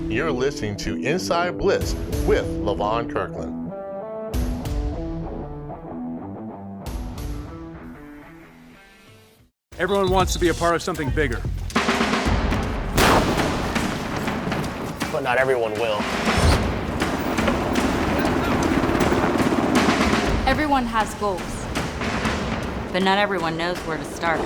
You're listening to Inside Blitz with LaVon Kirkland. Everyone wants to be a part of something bigger. But not everyone will. Everyone has goals, but not everyone knows where to start.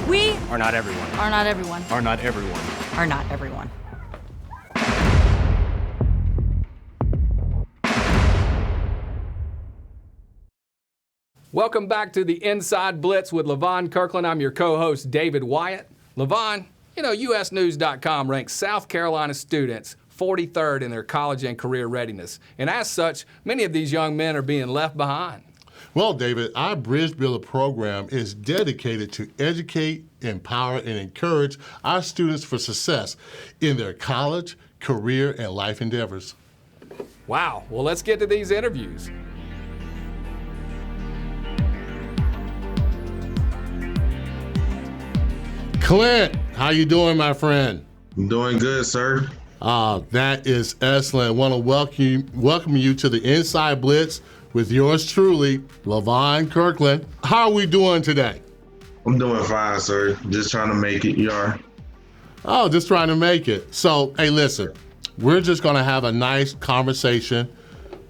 We Are not everyone. are not everyone. Are not everyone. Are not everyone. Welcome back to the Inside Blitz with LaVon Kirkland. I'm your co-host, David Wyatt. LaVon, USnews.com ranks South Carolina students 43rd in their college and career readiness. And as such, many of these young men are being left behind. Well, David, our Bridge Builder program is dedicated to educate, empower, and encourage our students for success in their college, career, and life endeavors. Wow, well, let's get to these interviews. Clint, how you doing, my friend? I'm doing good, sir. That is excellent. I want to welcome you to the Inside Blitz with yours truly, LaVon Kirkland. How are we doing today? I'm doing fine, sir. Just trying to make it. You are? Oh, just trying to make it. So, hey, listen, we're just going to have a nice conversation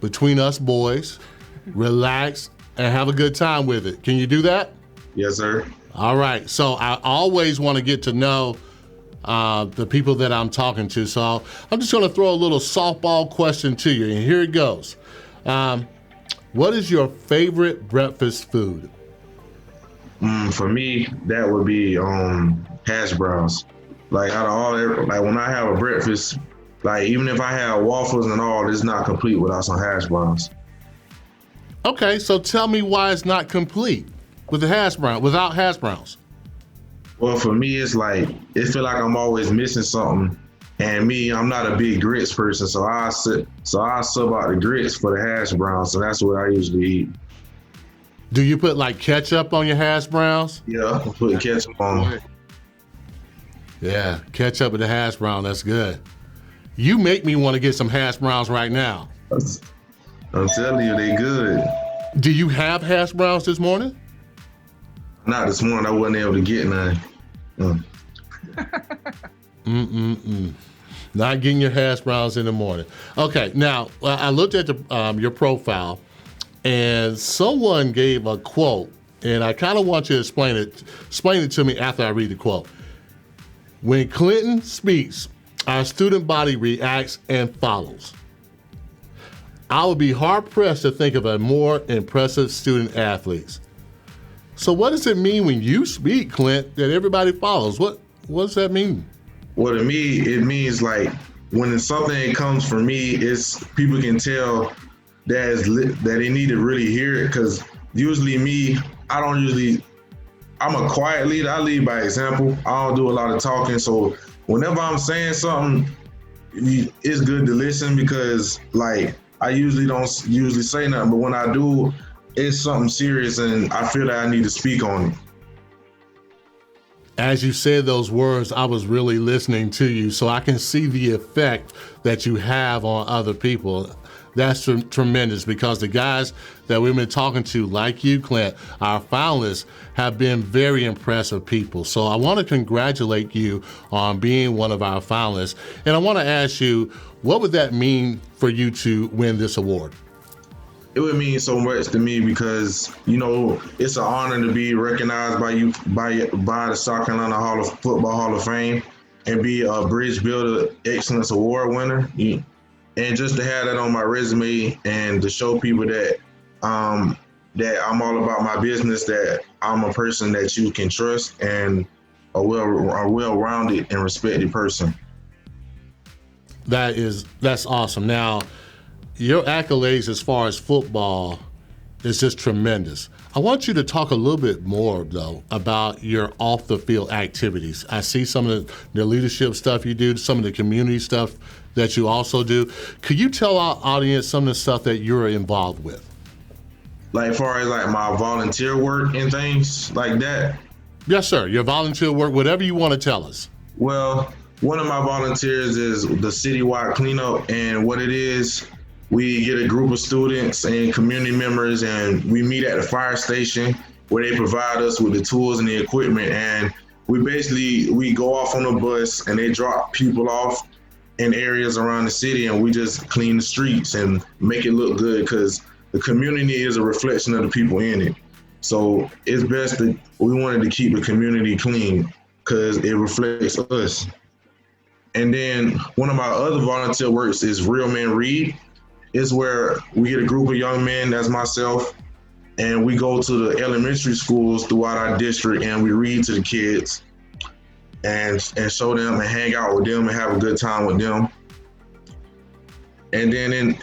between us boys, relax, and have a good time with it. Can you do that? Yes, sir. All right. So I always want to get to know the people that I'm talking to. So I'm just going to throw a little softball question to you, and here it goes. What is your favorite breakfast food? For me, that would be hash browns. Like out of all, like when I have a breakfast, like even if I have waffles and all, it's not complete without some hash browns. Okay, so tell me why it's not complete with without hash browns. Well, for me, it's like it feel like I'm always missing something. And me, I'm not a big grits person, so I sub out the grits for the hash browns, so that's what I usually eat. Do you put like ketchup on your hash browns? Yeah, I put ketchup on them. Yeah, ketchup with the hash brown, that's good. You make me want to get some hash browns right now. I'm telling you, they good. Do you have hash browns this morning? Not this morning, I wasn't able to get none. Not getting your hash browns in the morning. Okay, now I looked at your profile, and someone gave a quote, and I kind of want you to explain it to me after I read the quote. When Clinton speaks, our student body reacts and follows. I would be hard-pressed to think of a more impressive student athletes. So what does it mean when you speak, Clint, that everybody follows? What does that mean? Well, to me, it means like when it's something that comes from me, it's people can tell that they need to really hear it. Because usually me, I'm a quiet leader. I lead by example. I don't do a lot of talking. So whenever I'm saying something, it's good to listen because like I usually don't say nothing. But when I do, it's something serious and I feel that I need to speak on it. As you said those words, I was really listening to you, so I can see the effect that you have on other people. That's tremendous because the guys that we've been talking to, like you, Clint, our finalists, have been very impressive people. So I want to congratulate you on being one of our finalists. And I want to ask you, what would that mean for you to win this award? It would mean so much to me because, it's an honor to be recognized by the South Carolina Football Hall of Fame and be a Bridge Builder Excellence Award winner. And just to have that on my resume and to show people that that I'm all about my business, that I'm a person that you can trust and a well-rounded and respected person. That's awesome. Now, your accolades as far as football is just tremendous. I want you to talk a little bit more, though, about your off-the-field activities. I see some of the leadership stuff you do, some of the community stuff that you also do. Could you tell our audience some of the stuff that you're involved with? Like, as far as like my volunteer work and things like that? Yes, sir. Your volunteer work, whatever you want to tell us. Well, one of my volunteers is the Citywide Cleanup, and what it is, we get a group of students and community members, and we meet at the fire station where they provide us with the tools and the equipment, and we go off on a bus and they drop people off in areas around the city, and we just clean the streets and make it look good, because the community is a reflection of the people in it. So it's best that we wanted to keep the community clean because it reflects us. And then one of my other volunteer works is Real Men Read. It's where we get a group of young men, that's myself, and we go to the elementary schools throughout our district and we read to the kids and show them and hang out with them and have a good time with them. And then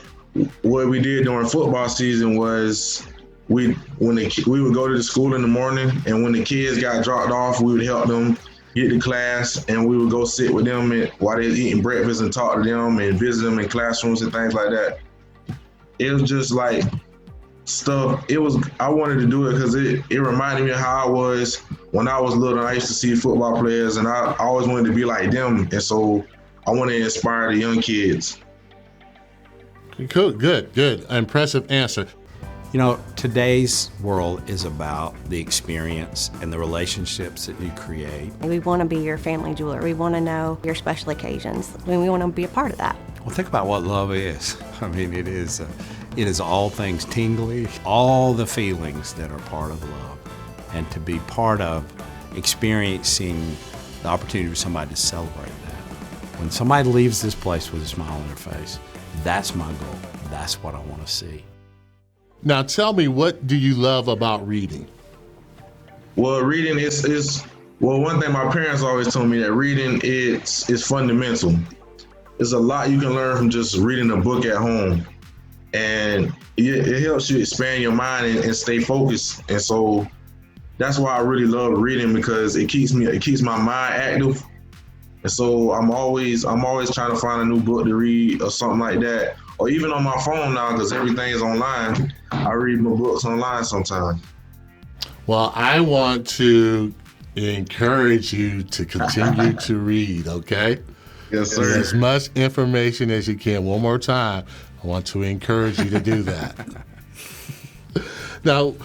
what we did during football season was we would go to the school in the morning, and when the kids got dropped off, we would help them get to class, and we would go sit with them while they're eating breakfast and talk to them and visit them in classrooms and things like that. It was just like stuff. I wanted to do it because it reminded me of how I was when I was little. I used to see football players, and I always wanted to be like them, and so I want to inspire the young kids. Cool. Good. Impressive answer. You know, today's world is about the experience and the relationships that you create. We want to be your family jeweler. We want to know your special occasions. We want to be a part of that. Well, think about what love is. I mean, it is all things tingly, all the feelings that are part of love. And to be part of experiencing the opportunity for somebody to celebrate that. When somebody leaves this place with a smile on their face, that's my goal. That's what I want to see. Now tell me, what do you love about reading? Well, reading is one thing my parents always told me, that reading is fundamental. There's a lot you can learn from just reading a book at home, and it helps you expand your mind and stay focused. And so that's why I really love reading, because it keeps my mind active. And so I'm always trying to find a new book to read or something like that. Or even on my phone now, because everything is online, I read my books online sometimes. Well, I want to encourage you to continue to read, okay? Yes, sir. As much information as you can. One more time, I want to encourage you to do that. Now,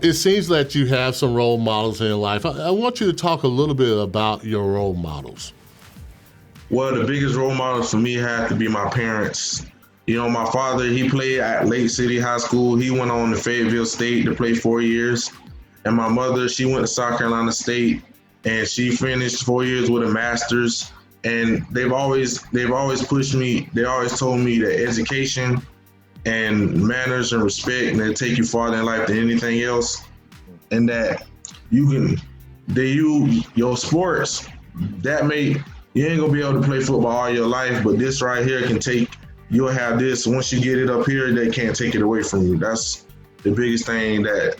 it seems that you have some role models in your life. I want you to talk a little bit about your role models. Well, the biggest role models for me have to be my parents. You know, my father, he played at Lake City High School. He went on to Fayetteville State to play 4 years. And my mother, she went to South Carolina State, and she finished 4 years with a master's. And they've always pushed me. They always told me that education and manners and respect, and they take you farther in life than anything else. And that your sports, you ain't gonna be able to play football all your life, but this right here you'll have this. Once you get it up here, they can't take it away from you. That's the biggest thing that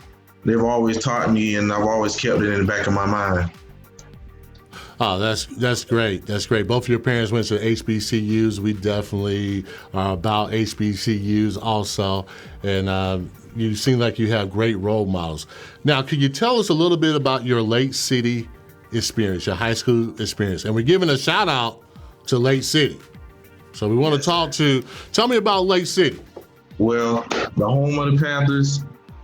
they've always taught me, and I've always kept it in the back of my mind. Oh, that's great. That's great. Both of your parents went to HBCUs. We definitely are about HBCUs also. And you seem like you have great role models. Now, could you tell us a little bit about your Lake City experience, your high school experience? And we're giving a shout out to Lake City. So we want to tell me about Lake City. Well, the home of the Panthers.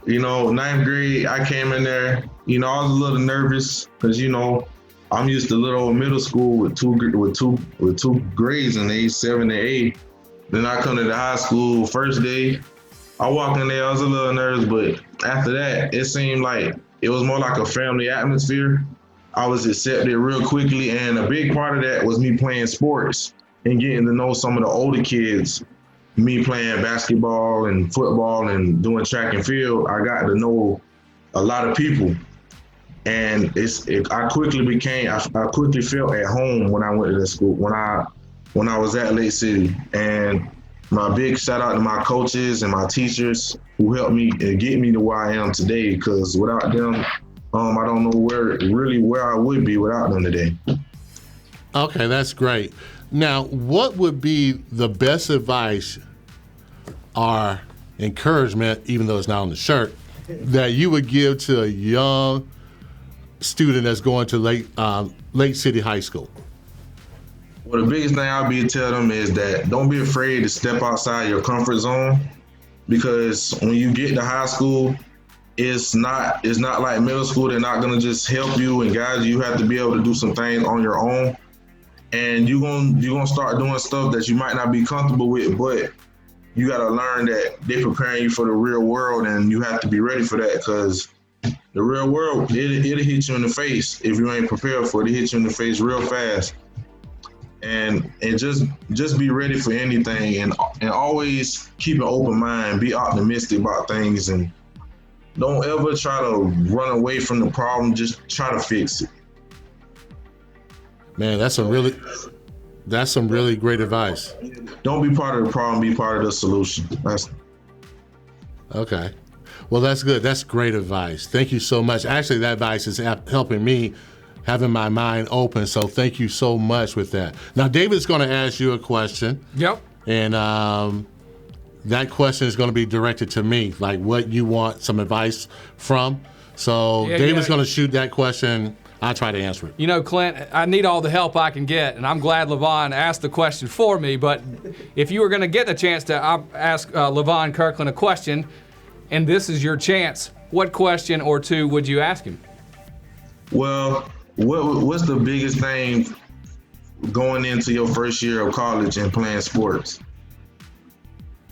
You know, 9th grade, I came in there. You know, I was a little nervous because, you know, I'm used to little middle school with two grades in age 7 and 8. Then I come to the high school first day. I walked in there, I was a little nervous, but after that, it seemed like it was more like a family atmosphere. I was accepted real quickly, and a big part of that was me playing sports and getting to know some of the older kids. Me playing basketball and football and doing track and field, I got to know a lot of people. And I quickly felt at home when I went to the school, when I was at Lake City. And my big shout out to my coaches and my teachers who helped me get me to where I am today, because without them, I don't know where I would be without them today. Okay, that's great. Now, what would be the best advice or encouragement, even though it's not on the shirt, that you would give to a young student that's going to Lake City High School? Well, the biggest thing I'll be tell them is that don't be afraid to step outside your comfort zone, because when you get to high school, it's not like middle school. They're not gonna just help you and guide you. You have to be able to do some things on your own, and you're gonna start doing stuff that you might not be comfortable with, but you gotta learn that they're preparing you for the real world, and you have to be ready for that, because the real world, it'll hit you in the face if you ain't prepared for it. It'll hit you in the face real fast. And just be ready for anything, and always keep an open mind, be optimistic about things, and don't ever try to run away from the problem, just try to fix it. Man, that's some really great advice. Don't be part of the problem, be part of the solution. Okay. Well, that's good. That's great advice. Thank you so much. Actually, that advice is helping me having my mind open, so thank you so much with that. Now, David's going to ask you a question. Yep. And that question is going to be directed to me, like what you want some advice from. So David's going to shoot that question. I'll try to answer it. You know, Clint, I need all the help I can get, and I'm glad LaVon asked the question for me, but if you were going to get the chance to ask LaVon Kirkland a question, and this is your chance, what question or two would you ask him? Well, what's the biggest thing going into your first year of college and playing sports?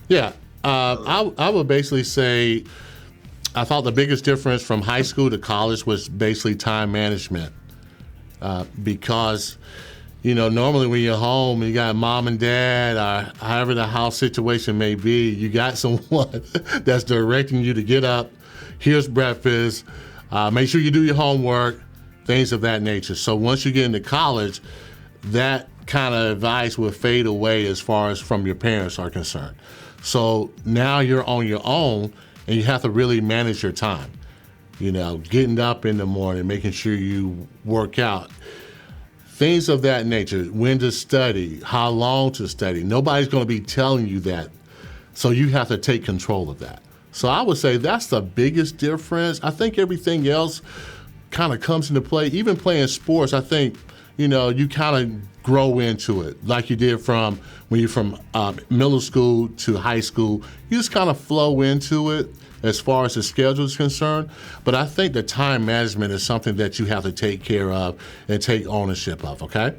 Yeah, I would basically say I thought the biggest difference from high school to college was basically time management, because, you know, normally when you're home, you got mom and dad, or however the house situation may be, you got someone that's directing you to get up, here's breakfast, make sure you do your homework, things of that nature. So once you get into college, that kind of advice will fade away as far as from your parents are concerned. So now you're on your own, and you have to really manage your time. You know, getting up in the morning, making sure you work out, things of that nature, when to study, how long to study. Nobody's going to be telling you that. So you have to take control of that. So I would say that's the biggest difference. I think everything else kind of comes into play. Even playing sports, I think, you know, you kind of grow into it like you did from when you're from middle school to high school. You just kind of flow into it as far as the schedule is concerned. But I think the time management is something that you have to take care of and take ownership of, okay?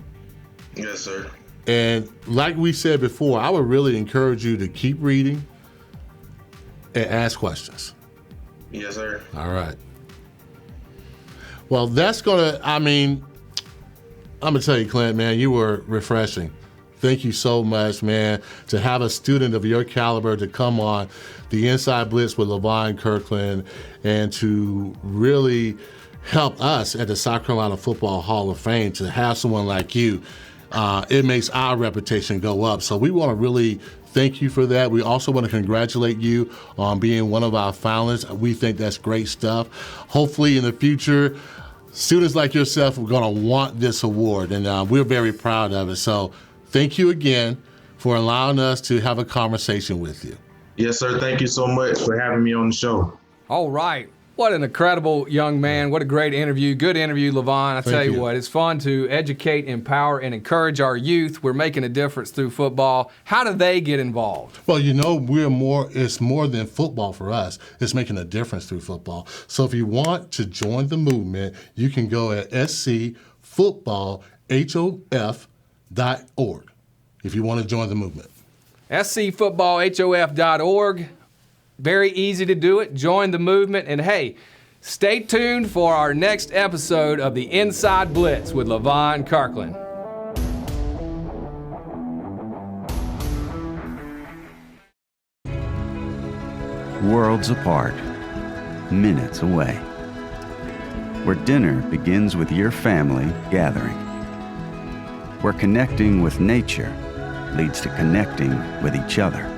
Yes, sir. And like we said before, I would really encourage you to keep reading and ask questions. Yes, sir. All right. Well, that's gonna, I mean, I'm gonna tell you, Clint, man, you were refreshing. Thank you so much, man, to have a student of your caliber to come on the Inside Blitz with LaVon Kirkland and to really help us at the South Carolina Football Hall of Fame. To have someone like you, it makes our reputation go up. So we want to really thank you for that. We also want to congratulate you on being one of our finalists. We think that's great stuff. Hopefully in the future, students like yourself are going to want this award, and we're very proud of it. So thank you again for allowing us to have a conversation with you. Yes, sir. Thank you so much for having me on the show. All right. What an incredible young man. What a great interview. Good interview, LaVon. I tell you what, it's fun to educate, empower, and encourage our youth. We're making a difference through football. How do they get involved? Well, you know, it's more than football for us. It's making a difference through football. So if you want to join the movement, you can go at scfootballhof.org if you want to join the movement. scfootballhof.org. Very easy to do it. Join the movement. And hey, stay tuned for our next episode of the Inside Blitz with LaVon Kirkland. Worlds apart, minutes away. Where dinner begins with your family gathering. Where connecting with nature leads to connecting with each other.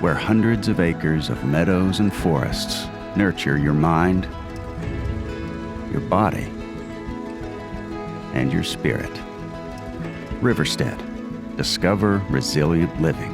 Where hundreds of acres of meadows and forests nurture your mind, your body, and your spirit. Riverstead. Discover resilient living.